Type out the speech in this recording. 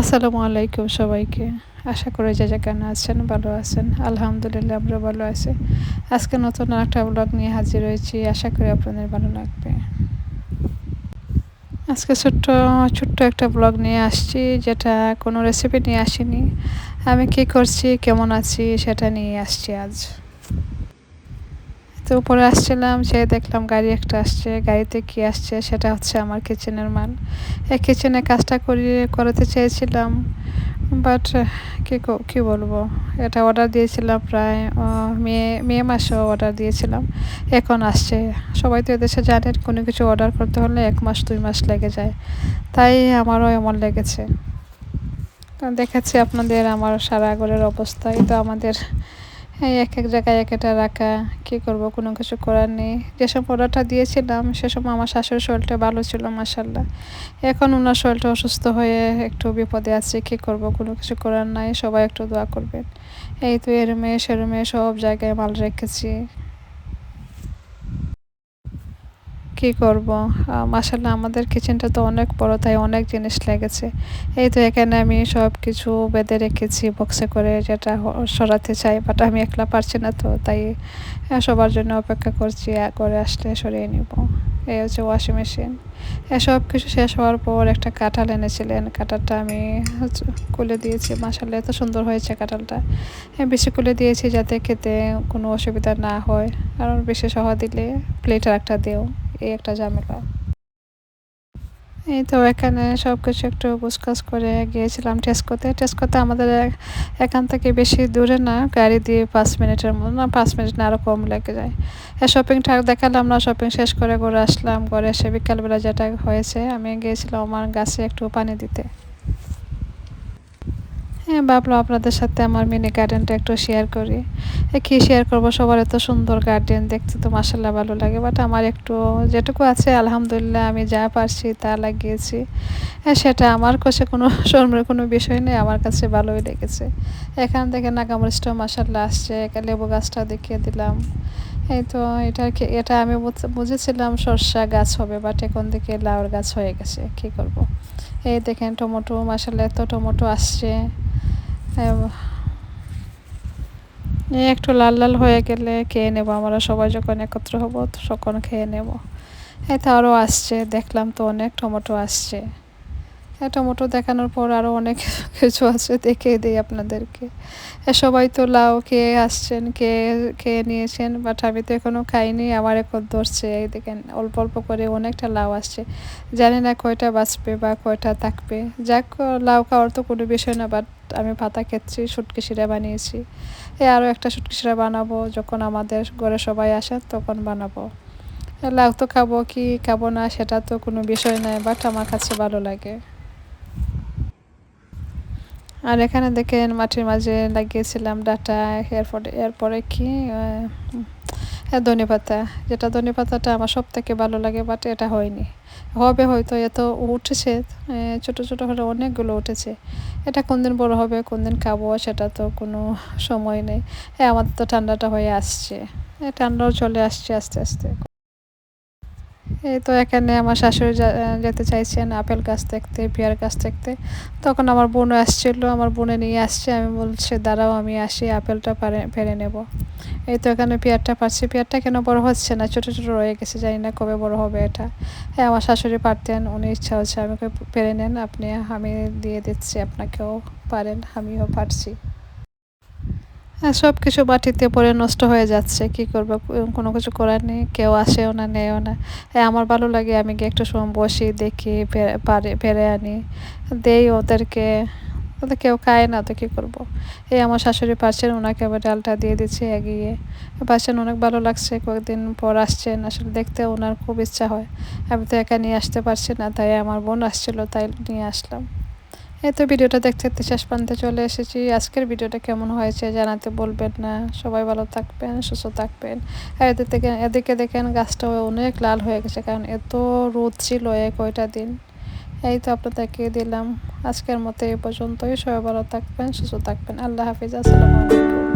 আসসালামু আলাইকুম সবাইকে। আশা করি যে যেখানে আছেন ভালো আছেন। আলহামদুলিল্লাহ আমরা ভালো আছি। আজকে নতুন আরেকটা ব্লগ নিয়ে হাজির হয়েছি। আশা করি আপনাদের ভালো লাগবে। আজকে ছোট্ট একটা ব্লগ নিয়ে আসছি, যেটা কোনো রেসিপি নিয়ে আসিনি। আমি কী করছি, কেমন আছি সেটা নিয়ে আসছি আজ। তো উপরে আসছিলাম, সে দেখলাম গাড়ি একটা আসছে। গাড়িতে কি আসছে সেটা হচ্ছে আমার কিচেনের মাল। এই কিচেনে কাজটা করাতে চেয়েছিলাম, বাট কী বলবো, এটা অর্ডার দিয়েছিলাম প্রায় মে মাসেও অর্ডার দিয়েছিলাম। এখন আসছে। সবাই তো এদেশে জানেন, কোনো কিছু অর্ডার করতে হলে 1 মাস 2 মাস লেগে যায়। তাই আমারও এমন লেগেছে। তো দেখাচ্ছি আপনাদের আমার সারা ঘরের অবস্থা। এই তো আমাদের এক এক জায়গায় এক একটা রাখা। কী করব, কোনো কিছু করার নেই। যেসব অর্ডারটা দিয়েছিলাম সে সময় আমার শাশুড়ির শরীরটা ভালো ছিল মাশাল্লাহ। এখন ওনার শরীরটা অসুস্থ হয়ে একটু বিপদে আছে। কী করব, কোনো কিছু করার নাই। সবাই একটু দোয়া করবেন। এই তো এরমে সেরমে সব জায়গায় মাল রেখেছি। কী করব, মাশাল্লাহ আমাদের কিচেনটা তো অনেক বড়, তাই অনেক জিনিস লেগেছে। এই তো এখানে আমি সব কিছু বেঁধে রেখেছি বক্সে করে, যেটা সরাতে চাই, বাট আমি একলা পারছি না, তো তাই সবার জন্য অপেক্ষা করছি। করে আসলে সরিয়ে নিব। এই হচ্ছে ওয়াশিং মেশিন। এসব কিছু শেষ হওয়ার পর একটা কাঁঠাল এনেছিলেন। কাঁঠালটা আমি খুলে দিয়েছি। মাশাল্লাহ এত সুন্দর হয়েছে কাঁঠালটা। বেশি খুলে দিয়েছি যাতে খেতে কোনো অসুবিধা না হয়। কারণ বেশি সহ দিলে প্লেট আর একটা দেও, এই একটা ঝামেলা। এই তো এখানে সব কিছু একটু গুছগাছ করে গিয়েছিলাম টেস্কোতে। টেস্কোতে আমাদের এখান থেকে বেশি দূরে না, গাড়ি দিয়ে 5 মিনিটের মতো, না 5 মিনিট না আরও কম লেগে যায়। শপিংটা দেখালাম না, শপিং শেষ করে ঘরে আসলাম। ঘরে এসে বিকালবেলা যেটা হয়েছে, আমি গিয়েছিলাম আমার গাছে একটু পানি দিতে। হ্যাঁ, ভাবলাম আপনাদের সাথে আমার মিনি গার্ডেনটা একটু শেয়ার করি। কী শেয়ার করবো, সবার এত সুন্দর গার্ডেন দেখতে তো মাশাল্লাহ ভালো লাগে, বাট আমার একটু যেটুকু আছে আলহামদুলিল্লাহ আমি যা পারছি তা লাগিয়েছি। সেটা আমার কাছে কোনো শরমের কোনো বিষয় নেই, আমার কাছে ভালোই লেগেছে। এখান থেকে নাগামরিচটাও মাশাল্লাহ আসছে। লেবু গাছটা দেখিয়ে দিলাম। এই তো এটা আমি বুঝেছিলাম সরষা গাছ হবে, বাট এখন থেকে লাউর গাছ হয়ে গেছে। কী করব। এই দেখেন টমেটো, মাশাল্লাহ এত টমেটো আসছে। একটু লাল লাল হয়ে গেলে খেয়ে নেবো। আমরা সবাই যখন একত্র হব তখন খেয়ে নেব। এই তো আরও আসছে, দেখলাম তো অনেক টমেটো আসছে। টমেটো দেখানোর পর আরও অনেক কিছু আছে, দেখিয়ে দিই আপনাদেরকে। সবাই তো লাউ খেয়ে আসছেন, খেয়ে নিয়েছেন, বাট আমি তো এখনও খাইনি। আমার এখন ধরছে। এই দেখেন অল্প অল্প করে অনেকটা লাউ আসছে। জানি না কয়টা বাঁচবে বা কয়টা থাকবে। যাক, লাউ খাওয়ার তো কোনো বিষয় না, বাট আমি পাতা খেচ্ছি, শুটকি শিরা বানিয়েছি। আরও একটা শুটকি শিরা বানাবো, যখন আমাদের ঘরে সবাই আসেন তখন বানাবো। লাউ তো খাবো, কি খাবো না সেটা তো কোনো বিষয় নয়, বাট আমার কাছে ভালো লাগে। আর এখানে দেখেন মাটির মাঝে লাগিয়েছিলাম ডাঁটা। এরপরে কি ধনেপাতা, যেটা ধনেপাতাটা আমার সব থেকে ভালো লাগে, বাট এটা হয়নি। হবে হয়তো, এত উঠেছে। ছোট ছোট হলে অনেকগুলো উঠেছে। এটা কোন দিন বড় হবে, কোন দিন খাবো সেটা তো কোনো সময় নেই। আমাদের তো ঠান্ডাটা হয়ে আসছে। ঠান্ডাও চলে আসছে আস্তে আস্তে। এই তো এখানে আমার শাশুড়ি যেতে চাইছেন আপেল গাছ দেখতে, পেয়ারা গাছ দেখতে। তখন আমার বোনও আসছিল, আমার বোনে নিয়ে আসছে। আমি বলছি দাঁড়াও আমি আসি, আপেলটা পেরে নেব। এই তো এখানে পেয়ারটা পারছি। পেয়ারটা কেন বড় হচ্ছে না, ছোট ছোট রয়ে গেছে, জানি না কবে বড় হবে এটা। আমার শাশুড়ি পারতেন, উনি ইচ্ছা হচ্ছে আমাকে পেরে নেন আপনি, আমি দিয়ে দিচ্ছি আপনাকেও, পারেন, আমিও পারছি। সব কিছু মাটিতে পড়ে নষ্ট হয়ে যাচ্ছে। কি করবো, কোনো কিছু করার নেই। কেউ আসেও না, নেয়ও না। আমার ভালো লাগে, আমি গিয়ে একটু সময় বসি, দেখি, পেরে আনি, দেই ওদেরকে। ওদের কেউ খায় না, তো কী করবো। আমার শাশুড়ি পারছেন, ওনাকে আবার ডালটা দিয়ে দিচ্ছে এগিয়ে। পারছেন, অনেক ভালো লাগছে, কয়েকদিন পর আসছেন। আসলে দেখতে ওনার খুব ইচ্ছা হয়। আমি তো একা নিয়ে আসতে পারছি না, তাই আমার বোন আসছিল, তাই নিয়ে আসলাম। এই তো ভিডিওটা দেখতে দেখতে শেষ প্রান্তে চলে এসেছি। আজকের ভিডিওটা কেমন হয়েছে জানাতে বলবেন না। সবাই ভালো থাকবেন, সুস্থ থাকবেন। আর এদিকে দেখেন গাছটা অনেক লাল হয়ে গেছে, কারণ এত রোদ ছিল কয়টা দিন। এই তো আপনাদেরকে দিলাম। আজকের মতো এই পর্যন্তই। সবাই ভালো থাকবেন, সুস্থ থাকবেন। আল্লাহ হাফিজ, আসসালামু আলাইকুম।